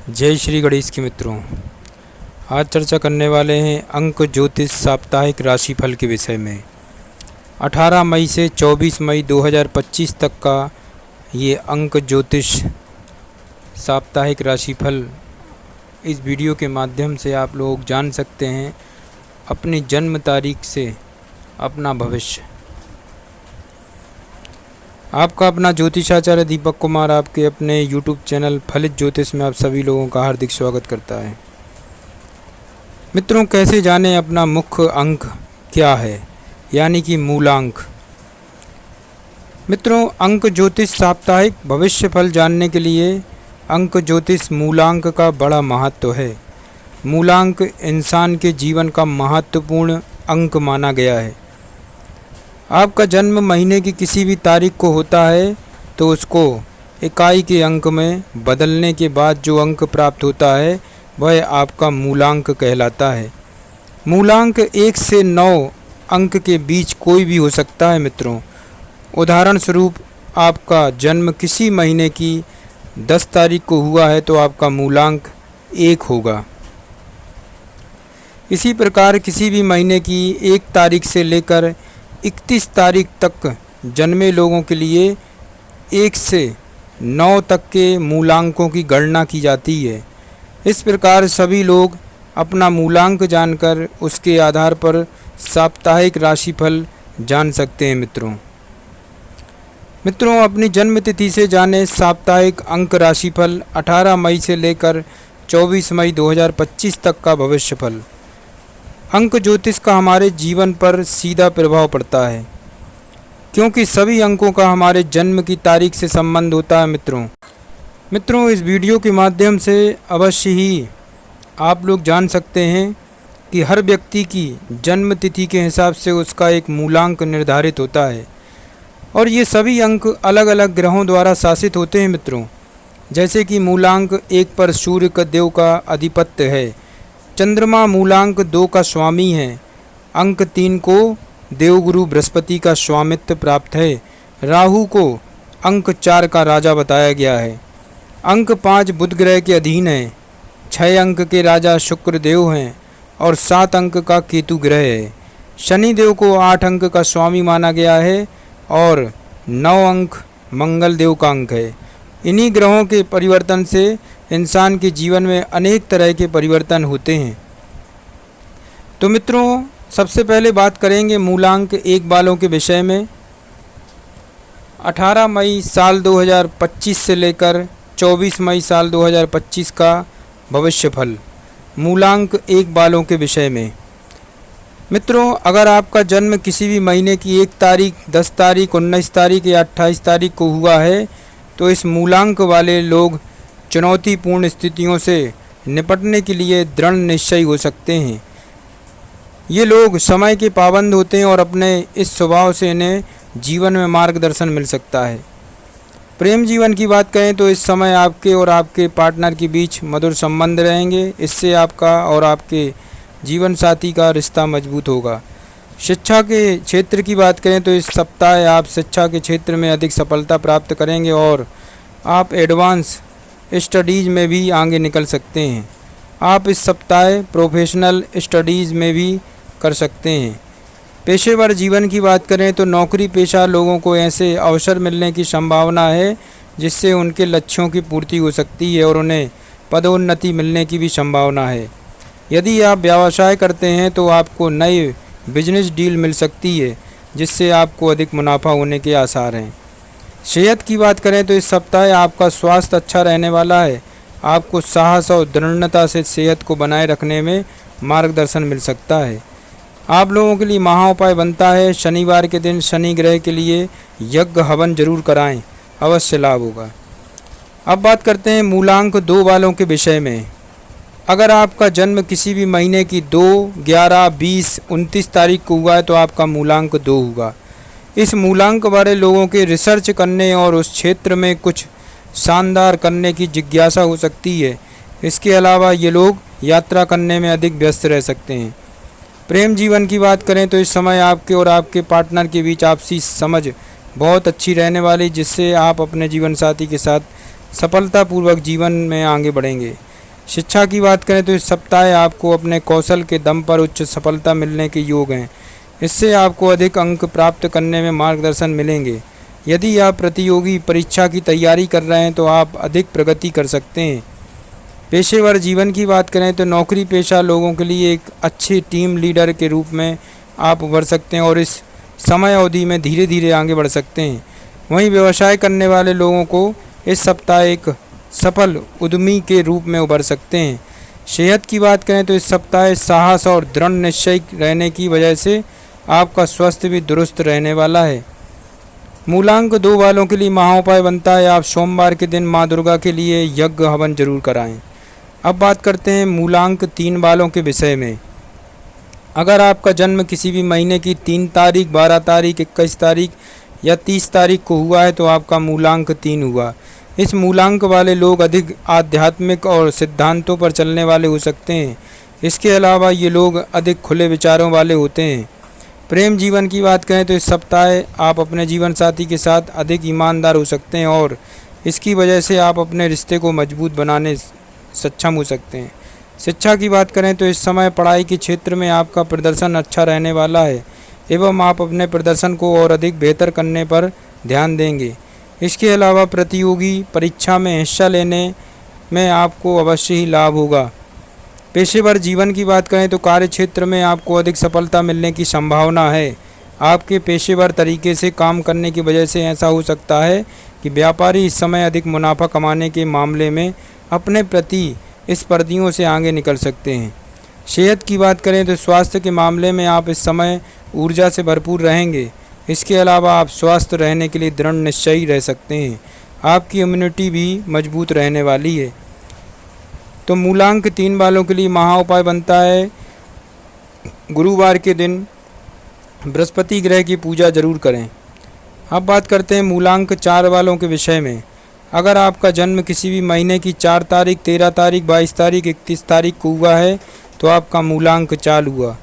जय श्री गणेश के मित्रों। आज चर्चा करने वाले हैं अंक ज्योतिष साप्ताहिक राशिफल के विषय में। 18 मई से 24 मई 2025 तक का ये अंक ज्योतिष साप्ताहिक राशिफल इस वीडियो के माध्यम से आप लोग जान सकते हैं अपनी जन्म तारीख से अपना भविष्य। आपका अपना ज्योतिषाचार्य दीपक कुमार आपके अपने YouTube चैनल फलित ज्योतिष में आप सभी लोगों का हार्दिक स्वागत करता है। मित्रों, कैसे जानें अपना मुख्य अंक क्या है, यानी कि मूलांक। मित्रों, अंक ज्योतिष साप्ताहिक भविष्य फल जानने के लिए अंक ज्योतिष मूलांक का बड़ा महत्व है। मूलांक इंसान के जीवन का महत्वपूर्ण अंक माना गया है। आपका जन्म महीने की किसी भी तारीख को होता है तो उसको इकाई के अंक में बदलने के बाद जो अंक प्राप्त होता है वह आपका मूलांक कहलाता है। मूलांक 1 से 9 अंक के बीच कोई भी हो सकता है। मित्रों, उदाहरण स्वरूप आपका जन्म किसी महीने की 10 तारीख को हुआ है तो आपका मूलांक 1 होगा। इसी प्रकार किसी भी महीने की 1 तारीख से लेकर 31 तारीख तक जन्मे लोगों के लिए 1 से 9 तक के मूलांकों की गणना की जाती है। इस प्रकार सभी लोग अपना मूलांक जानकर उसके आधार पर साप्ताहिक राशिफल जान सकते हैं। मित्रों, अपनी जन्म तिथि से जाने साप्ताहिक अंक राशिफल 18 मई से लेकर 24 मई 2025 तक का भविष्यफल। अंक ज्योतिष का हमारे जीवन पर सीधा प्रभाव पड़ता है क्योंकि सभी अंकों का हमारे जन्म की तारीख से संबंध होता है। मित्रों, इस वीडियो के माध्यम से अवश्य ही आप लोग जान सकते हैं कि हर व्यक्ति की जन्म तिथि के हिसाब से उसका एक मूलांक निर्धारित होता है और ये सभी अंक अलग अलग ग्रहों द्वारा शासित होते हैं। मित्रों, जैसे कि मूलांक 1 पर सूर्य का देव का आधिपत्य है, चंद्रमा मूलांक 2 का स्वामी है, अंक 3 को देवगुरु बृहस्पति का स्वामित्व प्राप्त है, राहु को अंक 4 का राजा बताया गया है, अंक 5 बुध ग्रह के अधीन है, 6 अंक के राजा शुक्र देव हैं और 7 अंक का केतु ग्रह है। शनि देव को 8 अंक का स्वामी माना गया है और 9 अंक मंगल देव का अंक है। इन्हीं ग्रहों के परिवर्तन से इंसान के जीवन में अनेक तरह के परिवर्तन होते हैं। तो मित्रों, सबसे पहले बात करेंगे मूलांक 1 वालों के विषय में। 18 मई साल 2025 से लेकर 24 मई साल 2025 का भविष्यफल मूलांक 1 वालों के विषय में। मित्रों, अगर आपका जन्म किसी भी महीने की 1 तारीख, 10 तारीख, 19 तारीख या 28 तारीख को हुआ है तो इस मूलांक वाले लोग चुनौतीपूर्ण स्थितियों से निपटने के लिए दृढ़ निश्चयी हो सकते हैं। ये लोग समय के पाबंद होते हैं और अपने इस स्वभाव से इन्हें जीवन में मार्गदर्शन मिल सकता है। प्रेम जीवन की बात करें तो इस समय आपके और आपके पार्टनर के बीच मधुर संबंध रहेंगे। इससे आपका और आपके जीवन साथी का रिश्ता मजबूत होगा। शिक्षा के क्षेत्र की बात करें तो इस सप्ताह आप शिक्षा के क्षेत्र में अधिक सफलता प्राप्त करेंगे और आप एडवांस स्टडीज़ में भी आगे निकल सकते हैं। आप इस सप्ताह प्रोफेशनल स्टडीज़ में भी कर सकते हैं। पेशेवर जीवन की बात करें तो नौकरी पेशा लोगों को ऐसे अवसर मिलने की संभावना है जिससे उनके लक्ष्यों की पूर्ति हो सकती है और उन्हें पदोन्नति मिलने की भी संभावना है। यदि आप व्यवसाय करते हैं तो आपको नए बिजनेस डील मिल सकती है जिससे आपको अधिक मुनाफा होने के आसार हैं। सेहत की बात करें तो इस सप्ताह आपका स्वास्थ्य अच्छा रहने वाला है। आपको साहस और दृढ़ता से सेहत को बनाए रखने में मार्गदर्शन मिल सकता है। आप लोगों के लिए महाउपाय बनता है शनिवार के दिन शनि ग्रह के लिए यज्ञ हवन जरूर कराएं, अवश्य लाभ होगा। अब बात करते हैं मूलांक 2 वालों के विषय में। अगर आपका जन्म किसी भी महीने की 2, 11, 20, 29 तारीख को हुआ है तो आपका मूलांक 2 होगा। इस मूलांक वाले लोगों के रिसर्च करने और उस क्षेत्र में कुछ शानदार करने की जिज्ञासा हो सकती है। इसके अलावा ये लोग यात्रा करने में अधिक व्यस्त रह सकते हैं। प्रेम जीवन की बात करें तो इस समय आपके और आपके पार्टनर के बीच आपसी समझ बहुत अच्छी रहने वाली, जिससे आप अपने जीवन साथी के साथ सफलतापूर्वक जीवन में आगे बढ़ेंगे। शिक्षा की बात करें तो इस सप्ताह आपको अपने कौशल के दम पर उच्च सफलता मिलने के योग हैं। इससे आपको अधिक अंक प्राप्त करने में मार्गदर्शन मिलेंगे। यदि आप प्रतियोगी परीक्षा की तैयारी कर रहे हैं तो आप अधिक प्रगति कर सकते हैं। पेशेवर जीवन की बात करें तो नौकरी पेशा लोगों के लिए एक अच्छे टीम लीडर के रूप में आप उभर सकते हैं और इस समय अवधि में धीरे धीरे आगे बढ़ सकते हैं। वहीं व्यवसाय करने वाले लोगों को इस सप्ताह एक सफल उद्यमी के रूप में उभर सकते हैं। सेहत की बात करें तो इस सप्ताह साहस और दृढ़ निश्चय रहने की वजह से आपका स्वास्थ्य भी दुरुस्त रहने वाला है। मूलांक 2 वालों के लिए महाउपाय बनता है आप सोमवार के दिन माँ दुर्गा के लिए यज्ञ हवन जरूर कराएं। अब बात करते हैं मूलांक 3 वालों के विषय में। अगर आपका जन्म किसी भी महीने की 3 तारीख, 12 तारीख, 21 तारीख या 30 तारीख को हुआ है तो आपका मूलांक 3 हुआ। इस मूलांक वाले लोग अधिक आध्यात्मिक और सिद्धांतों पर चलने वाले हो सकते हैं। इसके अलावा ये लोग अधिक खुले विचारों वाले होते हैं। प्रेम जीवन की बात करें तो इस सप्ताह आप अपने जीवन साथी के साथ अधिक ईमानदार हो सकते हैं और इसकी वजह से आप अपने रिश्ते को मजबूत बनाने सक्षम हो सकते हैं। शिक्षा की बात करें तो इस समय पढ़ाई के क्षेत्र में आपका प्रदर्शन अच्छा रहने वाला है एवं आप अपने प्रदर्शन को और अधिक बेहतर करने पर ध्यान देंगे। इसके अलावा प्रतियोगी परीक्षा में हिस्सा लेने में आपको अवश्य ही लाभ होगा। पेशेवर जीवन की बात करें तो कार्य क्षेत्र में आपको अधिक सफलता मिलने की संभावना है। आपके पेशेवर तरीके से काम करने की वजह से ऐसा हो सकता है कि व्यापारी इस समय अधिक मुनाफा कमाने के मामले में अपने प्रतिस्पर्धियों से आगे निकल सकते हैं। सेहत की बात करें तो स्वास्थ्य के मामले में आप इस समय ऊर्जा से भरपूर रहेंगे। इसके अलावा आप स्वस्थ रहने के लिए दृढ़ निश्चयी रह सकते हैं। आपकी इम्यूनिटी भी मजबूत रहने वाली है। तो मूलांक 3 वालों के लिए महाउपाय बनता है गुरुवार के दिन बृहस्पति ग्रह की पूजा जरूर करें। अब बात करते हैं मूलांक 4 वालों के विषय में। अगर आपका जन्म किसी भी महीने की 4 तारीख, 13 तारीख, 22 तारीख, 31 तारीख को हुआ है तो आपका मूलांक 4 हुआ।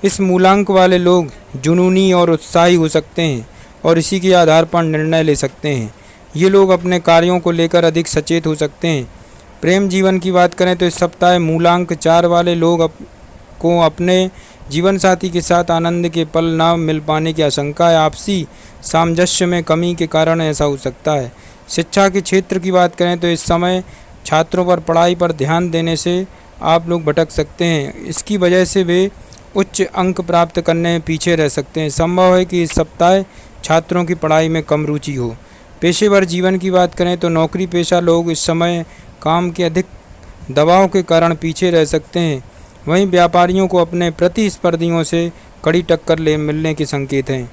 इस मूलांक वाले लोग जुनूनी और उत्साही हो सकते हैं और इसी के आधार पर निर्णय ले सकते हैं। ये लोग अपने कार्यों को लेकर अधिक सचेत हो सकते हैं। प्रेम जीवन की बात करें तो इस सप्ताह मूलांक 4 वाले लोग को अपने जीवन साथी के साथ आनंद के पल न मिल पाने की आशंका है। आपसी सामंजस्य में कमी के कारण ऐसा हो सकता है। शिक्षा के क्षेत्र की बात करें तो इस समय छात्रों पर पढ़ाई पर ध्यान देने से आप लोग भटक सकते हैं। इसकी वजह से वे उच्च अंक प्राप्त करने में पीछे रह सकते हैं। संभव है कि इस सप्ताह छात्रों की पढ़ाई में कम रुचि हो। पेशेवर जीवन की बात करें तो नौकरी पेशा लोग इस समय काम के अधिक दबाव के कारण पीछे रह सकते हैं। वहीं व्यापारियों को अपने प्रतिस्पर्धियों से कड़ी टक्कर मिलने के संकेत हैं।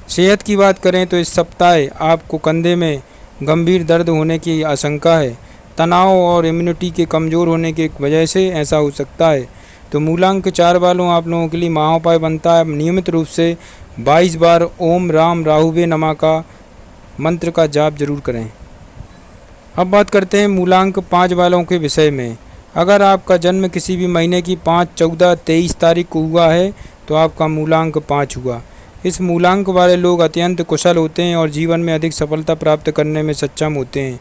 सेहत की बात करें तो इस सप्ताह आपको कंधे में गंभीर दर्द होने की आशंका है। तनाव और इम्यूनिटी के कमज़ोर होने की वजह से ऐसा हो सकता है। तो मूलांक 4 वालों आप लोगों के लिए महाउपाय बनता है नियमित रूप से 22 बार ओम राम राहुवे नमः का मंत्र का जाप जरूर करें। अब बात करते हैं मूलांक 5 वालों के विषय में। अगर आपका जन्म किसी भी महीने की 5, 14, 23 तारीख को हुआ है तो आपका मूलांक 5 हुआ। इस मूलांक वाले लोग अत्यंत कुशल होते हैं और जीवन में अधिक सफलता प्राप्त करने में सक्षम होते हैं।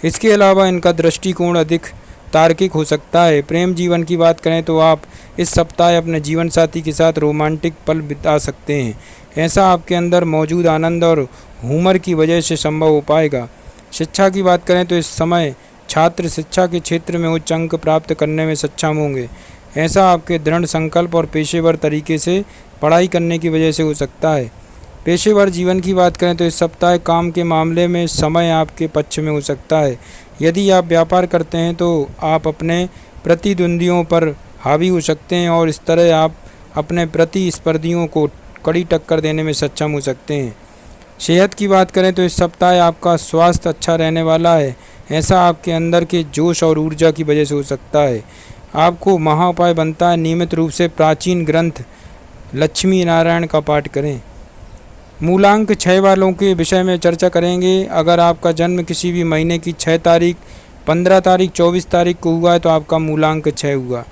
इसके अलावा इनका दृष्टिकोण अधिक तार्किक हो सकता है। प्रेम जीवन की बात करें तो आप इस सप्ताह अपने जीवन साथी के साथ रोमांटिक पल बिता सकते हैं। ऐसा आपके अंदर मौजूद आनंद और हुमर की वजह से संभव हो पाएगा। शिक्षा की बात करें तो इस समय छात्र शिक्षा के क्षेत्र में उच्च अंक प्राप्त करने में सक्षम होंगे। ऐसा आपके दृढ़ संकल्प और पेशेवर तरीके से पढ़ाई करने की वजह से हो सकता है। पेशेवर जीवन की बात करें तो इस सप्ताह काम के मामले में समय आपके पक्ष में हो सकता है। यदि आप व्यापार करते हैं तो आप अपने प्रतिद्वंदियों पर हावी हो सकते हैं और इस तरह आप अपने प्रतिस्पर्धियों को कड़ी टक्कर देने में सक्षम हो सकते हैं। सेहत की बात करें तो इस सप्ताह आपका स्वास्थ्य अच्छा रहने वाला है। ऐसा आपके अंदर के जोश और ऊर्जा की वजह से हो सकता है। आपको महाउपाय बनता है नियमित रूप से प्राचीन ग्रंथ लक्ष्मी नारायण का पाठ करें। मूलांक 6 वालों के विषय में चर्चा करेंगे। अगर आपका जन्म किसी भी महीने की 6 तारीख, 15 तारीख, 24 तारीख को हुआ है तो आपका मूलांक 6 हुआ।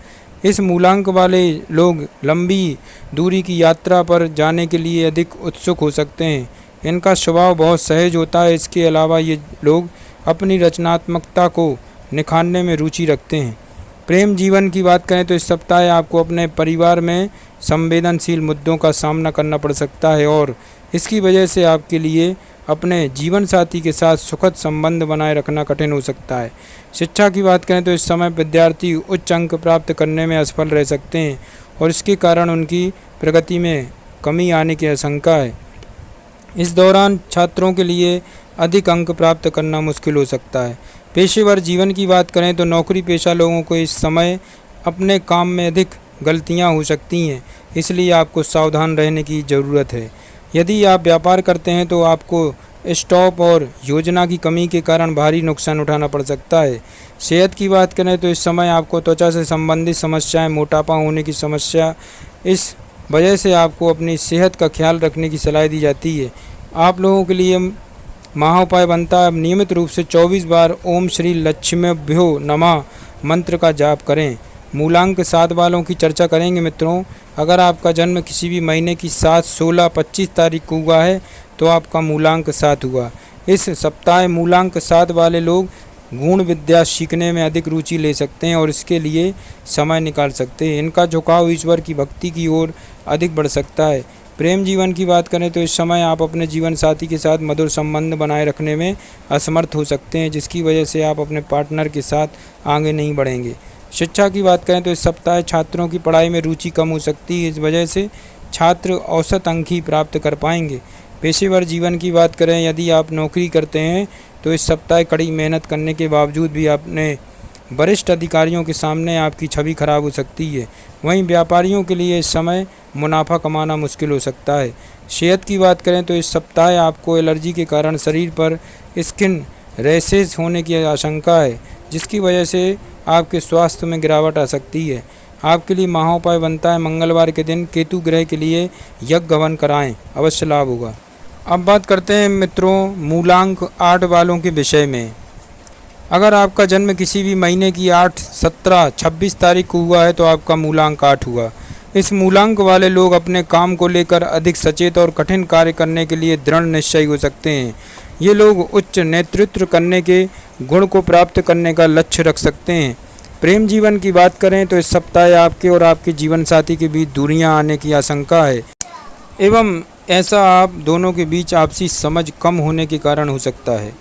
इस मूलांक वाले लोग लंबी दूरी की यात्रा पर जाने के लिए अधिक उत्सुक हो सकते हैं। इनका स्वभाव बहुत सहज होता है। इसके अलावा ये लोग अपनी रचनात्मकता को निखारने में रुचि रखते हैं। प्रेम जीवन की बात करें तो इस सप्ताह आपको अपने परिवार में संवेदनशील मुद्दों का सामना करना पड़ सकता है और इसकी वजह से आपके लिए अपने जीवन साथी के साथ सुखद संबंध बनाए रखना कठिन हो सकता है। शिक्षा की बात करें तो इस समय विद्यार्थी उच्च अंक प्राप्त करने में असफल रह सकते हैं और इसके कारण उनकी प्रगति में कमी आने की आशंका है। इस दौरान छात्रों के लिए अधिक अंक प्राप्त करना मुश्किल हो सकता है। पेशेवर जीवन की बात करें तो नौकरी पेशा लोगों को इस समय अपने काम में अधिक गलतियां हो सकती हैं, इसलिए आपको सावधान रहने की ज़रूरत है। यदि आप व्यापार करते हैं तो आपको स्टॉप और योजना की कमी के कारण भारी नुकसान उठाना पड़ सकता है। सेहत की बात करें तो इस समय आपको त्वचा से संबंधित समस्याएं, मोटापा होने की समस्या, इस वजह से आपको अपनी सेहत का ख्याल रखने की सलाह दी जाती है। आप लोगों के लिए महाउपाय बनता है नियमित रूप से 24 बार ओम श्री लक्ष्मीभ्यो नमः मंत्र का जाप करें। मूलांक 7 वालों की चर्चा करेंगे मित्रों। अगर आपका जन्म किसी भी महीने की 7, 16, 25 तारीख को हुआ है तो आपका मूलांक 7 हुआ। इस सप्ताह मूलांक 7 वाले लोग गुण विद्या सीखने में अधिक रुचि ले सकते हैं और इसके लिए समय निकाल सकते हैं। इनका झुकाव ईश्वर की भक्ति की ओर अधिक बढ़ सकता है। प्रेम जीवन की बात करें तो इस समय आप अपने जीवन साथी के साथ मधुर संबंध बनाए रखने में असमर्थ हो सकते हैं, जिसकी वजह से आप अपने पार्टनर के साथ आगे नहीं बढ़ेंगे। शिक्षा की बात करें तो इस सप्ताह छात्रों की पढ़ाई में रुचि कम हो सकती है, इस वजह से छात्र औसत अंक ही प्राप्त कर पाएंगे। पेशेवर जीवन की बात करें, यदि आप नौकरी करते हैं तो इस सप्ताह कड़ी मेहनत करने के बावजूद भी अपने वरिष्ठ अधिकारियों के सामने आपकी छवि खराब हो सकती है। वहीं व्यापारियों के लिए इस समय मुनाफा कमाना मुश्किल हो सकता है। सेहत की बात करें तो इस सप्ताह आपको एलर्जी के कारण शरीर पर स्किन रैशेज होने की आशंका है, जिसकी वजह से आपके स्वास्थ्य में गिरावट आ सकती है। आपके लिए महाउपाय बनता है मंगलवार के दिन केतु ग्रह के लिए यज्ञ हवन कराएं, अवश्य लाभ होगा। अब बात करते हैं मित्रों मूलांक 8 वालों के विषय में। अगर आपका जन्म किसी भी महीने की 8, 17, 26 तारीख को हुआ है तो आपका मूलांक 8 हुआ। इस मूलांक वाले लोग अपने काम को लेकर अधिक सचेत और कठिन कार्य करने के लिए दृढ़ निश्चयी हो सकते हैं। ये लोग उच्च नेतृत्व करने के गुण को प्राप्त करने का लक्ष्य रख सकते हैं। प्रेम जीवन की बात करें तो इस सप्ताह आपके और आपके जीवन साथी के बीच दूरियां आने की आशंका है एवं ऐसा आप दोनों के बीच आपसी समझ कम होने के कारण हो सकता है।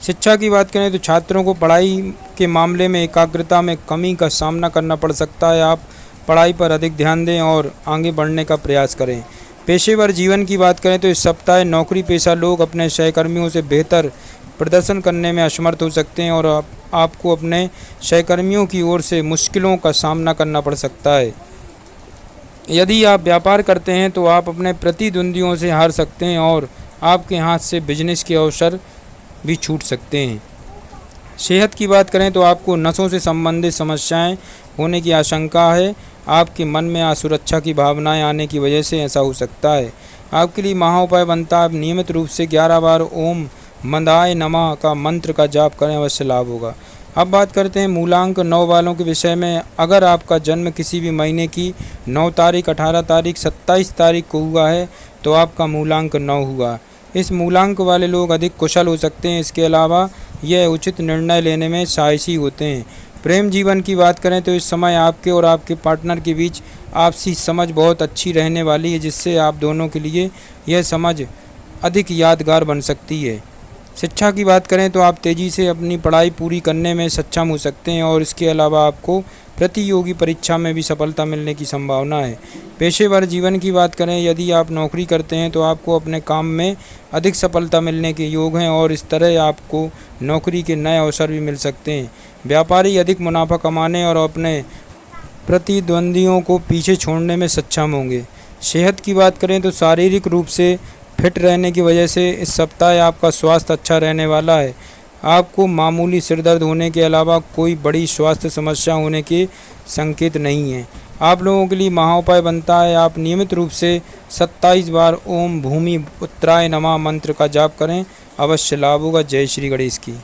शिक्षा की बात करें तो छात्रों को पढ़ाई के मामले में एकाग्रता में कमी का सामना करना पड़ सकता है। आप पढ़ाई पर अधिक ध्यान दें और आगे बढ़ने का प्रयास करें। पेशेवर जीवन की बात करें तो इस सप्ताह नौकरी पेशा लोग अपने सहकर्मियों से बेहतर प्रदर्शन करने में असमर्थ हो सकते हैं और आपको अपने सहकर्मियों की ओर से मुश्किलों का सामना करना पड़ सकता है। यदि आप व्यापार करते हैं तो आप अपने प्रतिद्वंदियों से हार सकते हैं और आपके हाथ से बिजनेस के अवसर भी छूट सकते हैं। सेहत की बात करें तो आपको नसों से संबंधित समस्याएं होने की आशंका है। आपके मन में असुरक्षा की भावनाएं आने की वजह से ऐसा हो सकता है। आपके लिए महाउपाय बनता है नियमित रूप से 11 बार ओम मंदाय नमः का मंत्र का जाप करें, अवश्य लाभ होगा। अब बात करते हैं मूलांक 9 वालों के विषय में। अगर आपका जन्म किसी भी महीने की 9 तारीख, 18 तारीख, 27 तारीख को हुआ है तो आपका मूलांक 9 हुआ। इस मूलांक वाले लोग अधिक कुशल हो सकते हैं। इसके अलावा यह उचित निर्णय लेने में साहसी होते हैं। प्रेम जीवन की बात करें तो इस समय आपके और आपके पार्टनर के बीच आपसी समझ बहुत अच्छी रहने वाली है, जिससे आप दोनों के लिए यह समझ अधिक यादगार बन सकती है। शिक्षा की बात करें तो आप तेज़ी से अपनी पढ़ाई पूरी करने में सक्षम हो सकते हैं और इसके अलावा आपको प्रतियोगी परीक्षा में भी सफलता मिलने की संभावना है। पेशेवर जीवन की बात करें, यदि आप नौकरी करते हैं तो आपको अपने काम में अधिक सफलता मिलने के योग हैं और इस तरह आपको नौकरी के नए अवसर भी मिल सकते हैं। व्यापारी अधिक मुनाफा कमाने और अपने प्रतिद्वंदियों को पीछे छोड़ने में सक्षम होंगे। सेहत की बात करें तो शारीरिक रूप से फिट रहने की वजह से इस सप्ताह आपका स्वास्थ्य अच्छा रहने वाला है। आपको मामूली सिर दर्द होने के अलावा कोई बड़ी स्वास्थ्य समस्या होने के संकेत नहीं हैं। आप लोगों के लिए महाउपाय बनता है आप नियमित रूप से 27 बार ओम भूमि उत्तराय नमः मंत्र का जाप करें, अवश्य लाभ होगा। जय श्री गणेश की।